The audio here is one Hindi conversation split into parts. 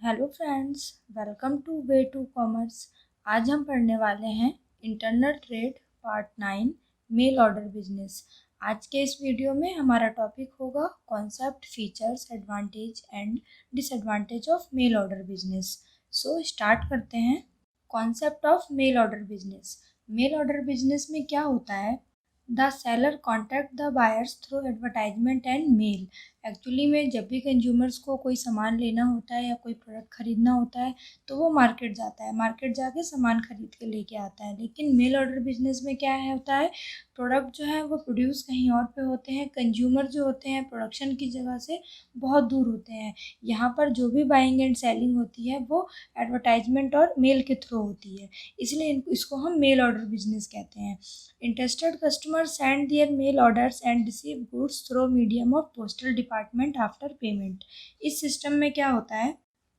Hello friends, welcome to way to commerce. आज हम पढ़ने वाले हैं internal trade part 9 mail order business. आज के इस वीडियो में हमारा टॉपिक होगा concept, features, advantage and disadvantage of mail order business. So start करते हैं। Concept of mail order business. Mail order business में क्या होता है? The seller contact the buyers through advertisement and mail. Actually में जब भी कंज्यूमर्स को कोई सामान लेना होता है या कोई प्रोडक्ट खरीदना होता है तो वो मार्केट जाता है, मार्केट जाके सामान खरीद के लेके आता है। लेकिन मेल ऑर्डर बिजनेस में क्या है होता है, प्रोडक्ट जो है वो प्रोड्यूस कहीं और पे होते हैं, कंज्यूमर जो होते हैं प्रोडक्शन की जगह से बहुत दूर होते हैं। यहाँ पर जो भी बाइंग एंड सेलिंग होती है वो एडवर्टाइजमेंट और मेल के थ्रू होती है, इसलिए इसको हम मेल ऑर्डर बिजनेस कहते हैं। Interested customers send their mail orders and receive goods through medium of postal department after payment। इस सिस्टम में क्या होता है,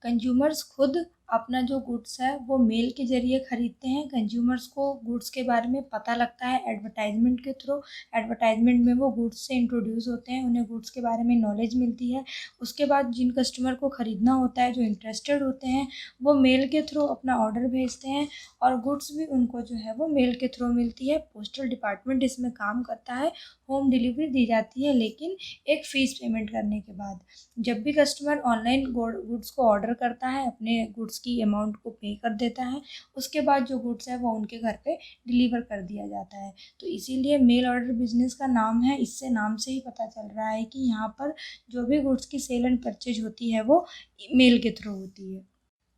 कंज्यूमर्स खुद अपना जो गुड्स है वो मेल के जरिए खरीदते हैं। कंज्यूमर्स को गुड्स के बारे में पता लगता है एडवर्टाइजमेंट के थ्रू। एडवर्टाइजमेंट में वो गुड्स से इंट्रोड्यूस होते हैं, उन्हें गुड्स के बारे में नॉलेज मिलती है। उसके बाद जिन कस्टमर को ख़रीदना होता है, जो इंटरेस्टेड होते हैं, वो मेल के थ्रू अपना ऑर्डर भेजते हैं और गुड्स भी उनको जो है वो मेल के थ्रू मिलती है। पोस्टल डिपार्टमेंट इसमें काम करता है, होम डिलीवरी दी जाती है, लेकिन एक फ़ीस पेमेंट करने के बाद। जब भी कस्टमर ऑनलाइन गुड्स को ऑर्डर करता है, अपने गुड्स की अमाउंट को पे कर देता है, उसके बाद जो गुड्स है वो उनके घर पे डिलीवर कर दिया जाता है। तो इसीलिए मेल ऑर्डर बिजनेस का नाम है, इससे नाम से ही पता चल रहा है कि यहाँ पर जो भी गुड्स की सेल एंड परचेज होती है वो मेल के थ्रू होती है।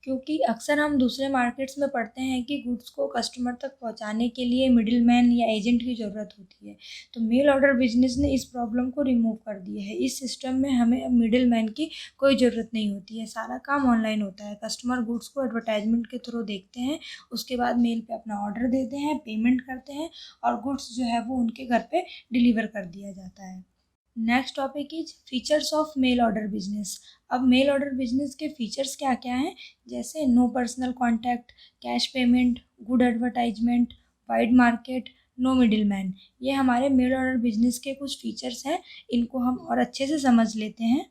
क्योंकि अक्सर हम दूसरे मार्केट्स में पढ़ते हैं कि गुड्स को कस्टमर तक पहुंचाने के लिए मिडिलमैन या एजेंट की ज़रूरत होती है। तो मेल ऑर्डर बिजनेस ने इस प्रॉब्लम को रिमूव कर दिया है। इस सिस्टम में हमें अब मिडिलमैन की कोई ज़रूरत नहीं होती है, सारा काम ऑनलाइन होता है। कस्टमर गुड्स को एडवर्टाइजमेंट के थ्रू देखते हैं, उसके बाद मेल पे अपना ऑर्डर देते हैं, पेमेंट करते हैं और गुड्स जो है वो उनके घर पे डिलीवर कर दिया जाता है। Next topic is features of mail order business. अब मेल ऑर्डर बिजनेस के फीचर्स क्या क्या हैं, जैसे no personal contact, cash payment, good advertisement, wide market, no middle man. ये हमारे मेल ऑर्डर बिजनेस के कुछ फीचर्स हैं, इनको हम और अच्छे से समझ लेते हैं।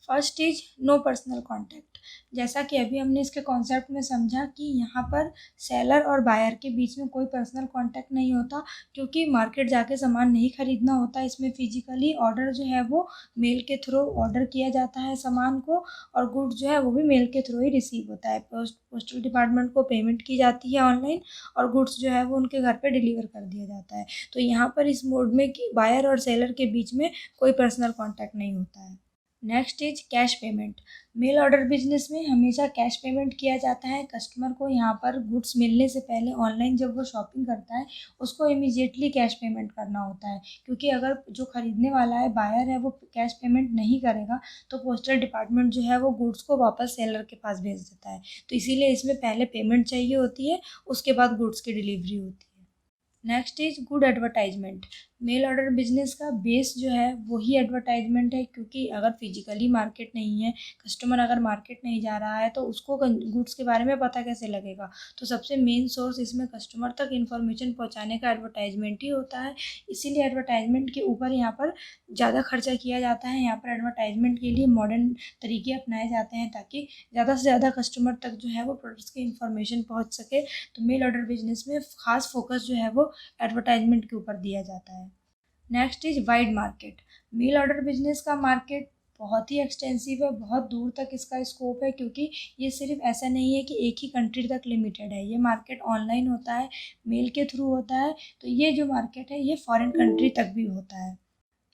First is no personal contact. जैसा कि अभी हमने इसके कॉन्सेप्ट में समझा कि यहाँ पर सेलर और बायर के बीच में कोई पर्सनल कांटेक्ट नहीं होता, क्योंकि मार्केट जाके सामान नहीं खरीदना होता। इसमें फिजिकली ऑर्डर जो है वो मेल के थ्रू ऑर्डर किया जाता है सामान को, और गुड्स जो है वो भी मेल के थ्रू ही रिसीव होता है। पोस्टल डिपार्टमेंट को पेमेंट की जाती है ऑनलाइन और गुड्स जो है वो उनके घर पे डिलीवर कर दिया जाता है। तो यहाँ पर इस मोड में कि बायर और सेलर के बीच में कोई पर्सनल कॉन्टैक्ट नहीं होता है। Next is cash payment. Mail order business में हमेशा कैश पेमेंट किया जाता है। कस्टमर को यहाँ पर गुड्स मिलने से पहले ऑनलाइन जब वो शॉपिंग करता है, उसको इमीडिएटली कैश पेमेंट करना होता है, क्योंकि अगर जो खरीदने वाला है, बायर है, वो कैश पेमेंट नहीं करेगा तो पोस्टल डिपार्टमेंट जो है वो गुड्स को वापस सेलर के पास भेज देता है। तो इसीलिए इसमें पहले पेमेंट चाहिए होती है, उसके बाद गुड्स की डिलीवरी होती है। Next is good advertisement. Mail order business का बेस जो है वही एडवर्टाइजमेंट है, क्योंकि अगर फिजिकली मार्केट नहीं है, कस्टमर अगर मार्केट नहीं जा रहा है तो उसको गुड्स के बारे में पता कैसे लगेगा। तो सबसे मेन सोर्स इसमें कस्टमर तक इन्फॉर्मेशन पहुंचाने का एडवर्टाइजमेंट ही होता है। इसीलिए एडवर्टाइजमेंट के ऊपर यहाँ पर ज़्यादा खर्चा किया जाता है। यहाँ पर एडवर्टाइजमेंट के लिए मॉडर्न तरीके अपनाए जाते हैं ताकि ज़्यादा से ज़्यादा कस्टमर तक जो है वो प्रोडक्ट्स की इन्फॉर्मेशन पहुँच सके। तो मेल ऑर्डर बिजनेस में खास फोकस जो है वो एडवर्टाइजमेंट के ऊपर दिया जाता है। Next is wide market. Mail order business का मार्केट बहुत ही एक्सटेंसिव है, बहुत दूर तक इसका स्कोप है, क्योंकि ये सिर्फ ऐसा नहीं है कि एक ही कंट्री तक लिमिटेड है। ये मार्केट ऑनलाइन होता है, मेल के थ्रू होता है। तो ये जो मार्केट है ये फॉरेन कंट्री तक भी होता है।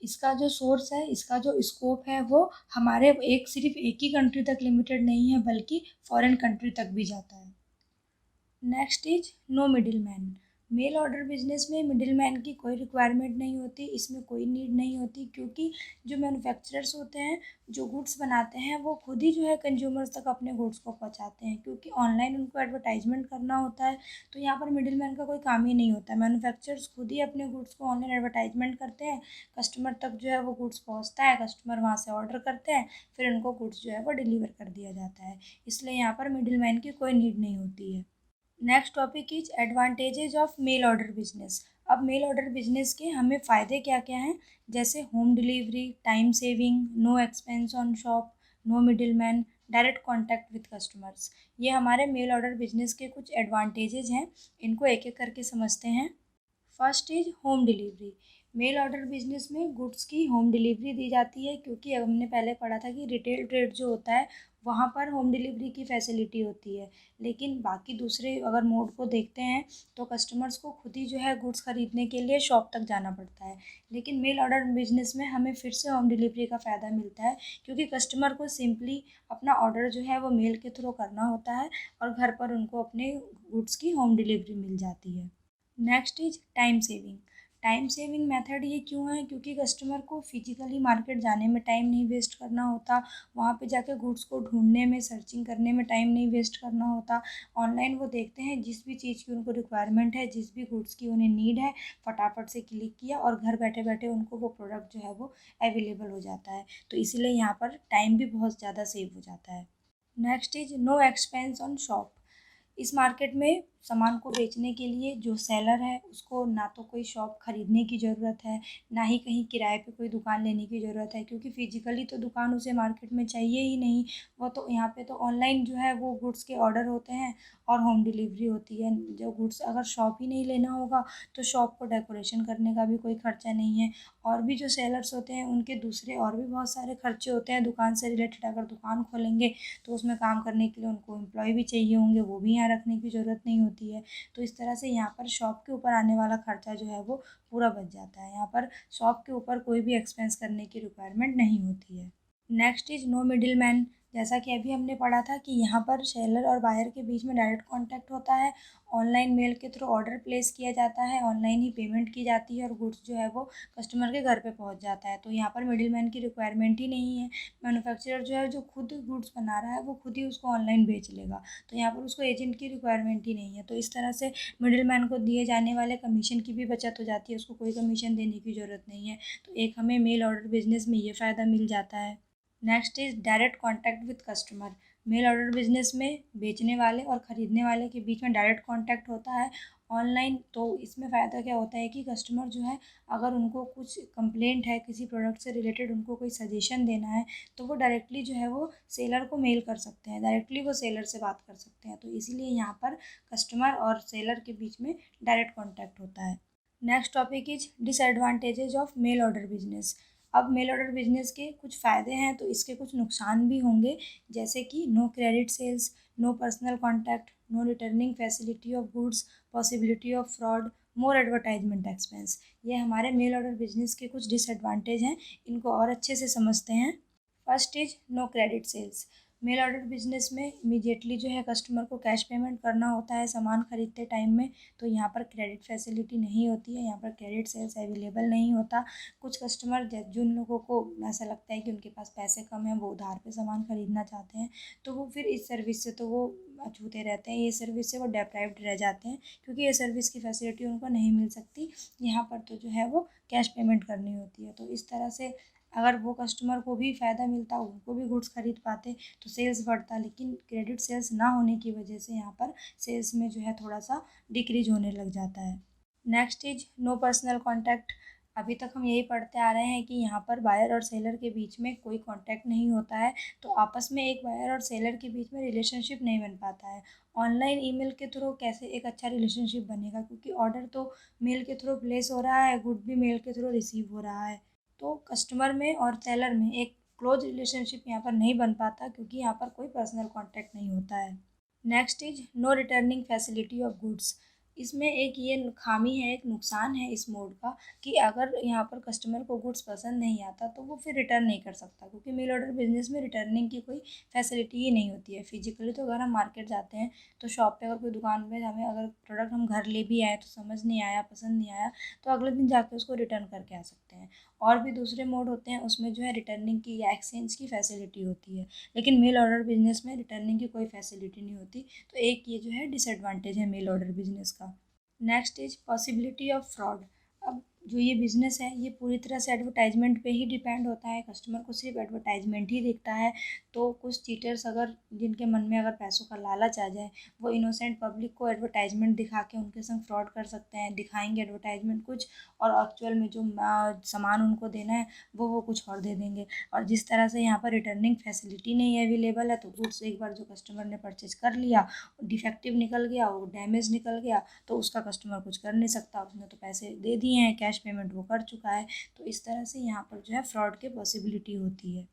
इसका जो सोर्स है, इसका जो स्कोप है वो हमारे सिर्फ एक ही कंट्री तक लिमिटेड नहीं है, बल्कि फॉरेन कंट्री तक भी जाता है। Next is no middle man. Mail order business में मिडिल मैन की कोई रिक्वायरमेंट नहीं होती, इसमें कोई नीड नहीं होती, क्योंकि जो मैन्युफैक्चरर्स होते हैं, जो गुड्स बनाते हैं, वो खुद ही जो है कंज्यूमर्स तक अपने गुड्स को पहुंचाते हैं, क्योंकि ऑनलाइन उनको एडवर्टाइजमेंट करना होता है। तो यहाँ पर मिडिल मैन का कोई काम ही नहीं होता। मैन्युफैक्चरर्स खुद ही अपने गुड्स को ऑनलाइन एडवर्टाइजमेंट करते हैं, कस्टमर तक जो है वो गुड्स पहुँचता है, कस्टमर वहाँ से ऑर्डर करते हैं, फिर उनको गुड्स जो है वो डिलीवर कर दिया जाता है। इसलिए यहाँ पर मिडिल मैन की कोई नीड नहीं होती है। Next topic is advantages of mail order business. अब मेल ऑर्डर बिजनेस के हमें फ़ायदे क्या क्या हैं, जैसे home delivery, time saving, no expense on shop, no middle man, direct contact with customers. ये हमारे मेल ऑर्डर बिजनेस के कुछ एडवांटेजेस हैं, इनको एक एक करके समझते हैं। First is home delivery. Mail order business में गुड्स की होम डिलीवरी दी जाती है, क्योंकि अब हमने पहले पढ़ा था कि रिटेल ट्रेड जो होता है वहाँ पर होम डिलीवरी की फैसिलिटी होती है, लेकिन बाकी दूसरे अगर मोड को देखते हैं तो कस्टमर्स को खुद ही जो है गुड्स खरीदने के लिए शॉप तक जाना पड़ता है। लेकिन मेल ऑर्डर बिजनेस में हमें फिर से होम डिलीवरी का फ़ायदा मिलता है, क्योंकि कस्टमर को सिंपली अपना ऑर्डर जो है वो मेल के थ्रू करना होता है और घर पर उनको अपने गुड्स की होम डिलीवरी मिल जाती है। Next is time saving. Time saving method ये क्यों है? क्योंकि कस्टमर को फिजिकली मार्केट जाने में टाइम नहीं वेस्ट करना होता, वहाँ पे जाके गुड्स को ढूंढने में, सर्चिंग करने में टाइम नहीं वेस्ट करना होता। ऑनलाइन वो देखते हैं जिस भी चीज़ की उनको रिक्वायरमेंट है, जिस भी गुड्स की उन्हें नीड है, फटाफट से क्लिक किया और घर बैठे बैठे उनको वो प्रोडक्ट जो है वो अवेलेबल हो जाता है। तो इसीलिए यहाँ पर टाइम भी बहुत ज़्यादा सेव हो जाता है। Next is no expense on shop. इस मार्केट में सामान को बेचने के लिए जो सेलर है उसको ना तो कोई शॉप खरीदने की ज़रूरत है, ना ही कहीं किराए पे कोई दुकान लेने की ज़रूरत है, क्योंकि फिजिकली तो दुकान उसे मार्केट में चाहिए ही नहीं। वो तो यहाँ पे तो ऑनलाइन जो है वो गुड्स के ऑर्डर होते हैं और होम डिलीवरी होती है। जो गुड्स अगर शॉप ही नहीं लेना होगा तो शॉप को डेकोरेशन करने का भी कोई खर्चा नहीं है। और भी जो सेलर्स होते हैं उनके दूसरे और भी बहुत सारे खर्चे होते हैं दुकान से रिलेटेड। अगर दुकान खोलेंगे तो उसमें काम करने के लिए उनको एम्प्लॉय भी चाहिए होंगे, वो भी यहाँ रखने की ज़रूरत नहीं होती है। तो इस तरह से यहाँ पर शॉप के ऊपर आने वाला खर्चा जो है वो पूरा बच जाता है। यहाँ पर शॉप के ऊपर कोई भी एक्सपेंस करने की रिक्वायरमेंट नहीं होती है। Next is no middle man. जैसा कि अभी हमने पढ़ा था कि यहाँ पर सेलर और बायर के बीच में डायरेक्ट कांटेक्ट होता है। ऑनलाइन मेल के थ्रू ऑर्डर प्लेस किया जाता है, ऑनलाइन ही पेमेंट की जाती है और गुड्स जो है वो कस्टमर के घर पे पहुँच जाता है। तो यहाँ पर मिडिल मैन की रिक्वायरमेंट ही नहीं है। मैन्युफैक्चरर जो है जो खुद गुड्स बना रहा है वो खुद ही उसको ऑनलाइन बेच लेगा, तो यहाँ पर उसको एजेंट की रिक्वायरमेंट ही नहीं है। तो इस तरह से मिडिल मैन को दिए जाने वाले कमीशन की भी बचत हो जाती है, उसको कोई कमीशन देने की ज़रूरत नहीं है। तो एक हमें मेल ऑर्डर बिजनेस में ये फ़ायदा मिल जाता है। Next is direct contact with customer. Mail order business में बेचने वाले और ख़रीदने वाले के बीच में डायरेक्ट कांटेक्ट होता है ऑनलाइन। तो इसमें फ़ायदा क्या होता है कि कस्टमर जो है अगर उनको कुछ कंप्लेंट है किसी प्रोडक्ट से रिलेटेड, उनको कोई सजेशन देना है, तो वो डायरेक्टली जो है वो सेलर को मेल कर सकते हैं, डायरेक्टली वो सेलर से बात कर सकते हैं। तो इसीलिए यहाँ पर कस्टमर और सेलर के बीच में डायरेक्ट कॉन्टैक्ट होता है। Next topic is disadvantages of mail order business. अब मेल ऑर्डर बिजनेस के कुछ फ़ायदे हैं तो इसके कुछ नुकसान भी होंगे, जैसे कि no credit sales, no personal contact, no returning facility of goods, possibility of fraud, more advertisement expense. ये हमारे मेल ऑर्डर बिजनेस के कुछ डिसएडवांटेज हैं, इनको और अच्छे से समझते हैं। First is no credit sales. Mail order business में इमीडिएटली जो है कस्टमर को कैश पेमेंट करना होता है सामान खरीदते टाइम में, तो यहाँ पर क्रेडिट फैसिलिटी नहीं होती है, यहाँ पर क्रेडिट सेल्स अवेलेबल नहीं होता। कुछ कस्टमर जिन लोगों को ऐसा लगता है कि उनके पास पैसे कम हैं, वो उधार पे सामान खरीदना चाहते हैं, तो वो फिर इस सर्विस से तो वो अछूते रहते हैं, ये सर्विस से वो डेप्राइव्ड रह जाते हैं, क्योंकि ये सर्विस की फैसिलिटी उनको नहीं मिल सकती। यहाँ पर तो जो है वो कैश पेमेंट करनी होती है। तो इस तरह से अगर वो कस्टमर को भी फ़ायदा मिलता, उनको भी गुड्स खरीद पाते, तो सेल्स बढ़ता। लेकिन क्रेडिट सेल्स ना होने की वजह से यहाँ पर सेल्स में जो है थोड़ा सा डिक्रीज होने लग जाता है। Next is no personal contact. अभी तक हम यही पढ़ते आ रहे हैं कि यहाँ पर बायर और सेलर के बीच में कोई कॉन्टैक्ट नहीं होता है, तो आपस में एक बायर और सेलर के बीच में रिलेशनशिप नहीं बन पाता है। ऑनलाइन ईमेल के थ्रू कैसे एक अच्छा रिलेशनशिप बनेगा, क्योंकि ऑर्डर तो मेल के थ्रू प्लेस हो रहा है, गुड भी मेल के थ्रू रिसीव हो रहा है। तो कस्टमर में और सेलर में एक क्लोज रिलेशनशिप यहाँ पर नहीं बन पाता, क्योंकि यहाँ पर कोई पर्सनल कॉन्टैक्ट नहीं होता है। Next is no returning facility of goods. इसमें एक ये खामी है, एक नुकसान है इस मोड का, कि अगर यहाँ पर कस्टमर को गुड्स पसंद नहीं आता तो वो फिर रिटर्न नहीं कर सकता, क्योंकि मेल ऑर्डर बिजनेस में रिटर्निंग की कोई फैसिलिटी ही नहीं होती है। फिजिकली तो अगर हम मार्केट जाते हैं तो शॉप पे अगर कोई दुकान पे हमें अगर प्रोडक्ट हम घर ले भी आए तो समझ नहीं आया, पसंद नहीं आया, तो अगले दिन जाके उसको रिटर्न करके आ सकते हैं। और भी दूसरे मोड होते हैं, उसमें जो है रिटर्निंग की या एक्सचेंज की फैसिलिटी होती है, लेकिन मेल ऑर्डर बिजनेस में रिटर्निंग की कोई फैसिलिटी नहीं होती। तो एक ये जो है डिसएडवांटेज है मेल ऑर्डर बिजनेस का। Next is possibility of fraud. अब जो ये बिज़नेस है ये पूरी तरह से एडवर्टाइजमेंट पे ही डिपेंड होता है, कस्टमर को सिर्फ एडवर्टाइजमेंट ही दिखता है। तो कुछ चीटर्स अगर जिनके मन में अगर पैसों का लालच आ जाए, वो इनोसेंट पब्लिक को एडवर्टाइजमेंट दिखा के उनके संग फ्रॉड कर सकते हैं। दिखाएंगे एडवर्टाइजमेंट कुछ और एक्चुअल में जो सामान उनको देना है वो कुछ और दे देंगे। और जिस तरह से यहाँ पर रिटर्निंग फैसिलिटी नहीं अवेलेबल है, तो गुड्स एक बार जो कस्टमर ने परचेज कर लिया, डिफेक्टिव निकल गया, वो डैमेज निकल गया, तो उसका कस्टमर कुछ कर नहीं सकता, उसने तो पैसे दे दिए हैं, कैश पेमेंट वो कर चुका है। तो इस तरह से यहाँ पर जो है फ्रॉड की पॉसिबिलिटी होती है।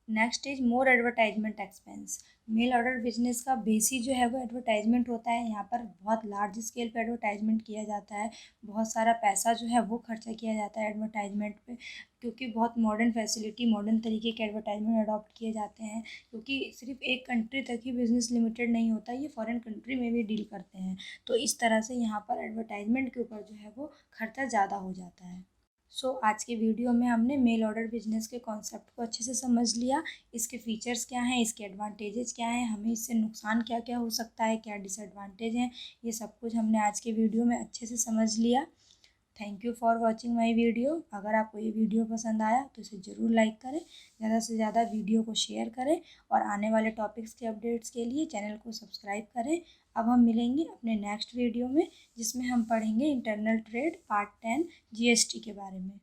Next is more advertisement expense. Mail order business का बेस ही जो है वो एडवर्टाइजमेंट होता है। यहाँ पर बहुत लार्ज स्केल पे एडवर्टाइजमेंट किया जाता है, बहुत सारा पैसा जो है वो खर्चा किया जाता है एडवर्टाइजमेंट पे, क्योंकि बहुत मॉडर्न फैसिलिटी, मॉडर्न तरीके के एडवर्टाइजमेंट अडॉप्ट किए जाते हैं। क्योंकि सिर्फ एक कंट्री तक ही बिजनेस लिमिटेड नहीं होता, ये फॉरेन कंट्री में भी डील करते हैं। तो इस तरह से यहाँ पर एडवर्टाइजमेंट के ऊपर जो है वो खर्चा ज़्यादा हो जाता है। आज के वीडियो में हमने मेल ऑर्डर बिजनेस के कॉन्सेप्ट को अच्छे से समझ लिया। इसके फीचर्स क्या हैं, इसके एडवांटेजेस क्या हैं, हमें इससे नुकसान क्या क्या हो सकता है, क्या डिसएडवांटेज हैं, ये सब कुछ हमने आज के वीडियो में अच्छे से समझ लिया। Thank you for watching my video. अगर आपको ये वीडियो पसंद आया तो इसे ज़रूर लाइक करें, ज़्यादा से ज़्यादा वीडियो को शेयर करें और आने वाले टॉपिक्स के अपडेट्स के लिए चैनल को सब्सक्राइब करें। अब हम मिलेंगे अपने नेक्स्ट वीडियो में, जिसमें हम पढ़ेंगे इंटरनल ट्रेड पार्ट 10 जीएसटी के बारे में।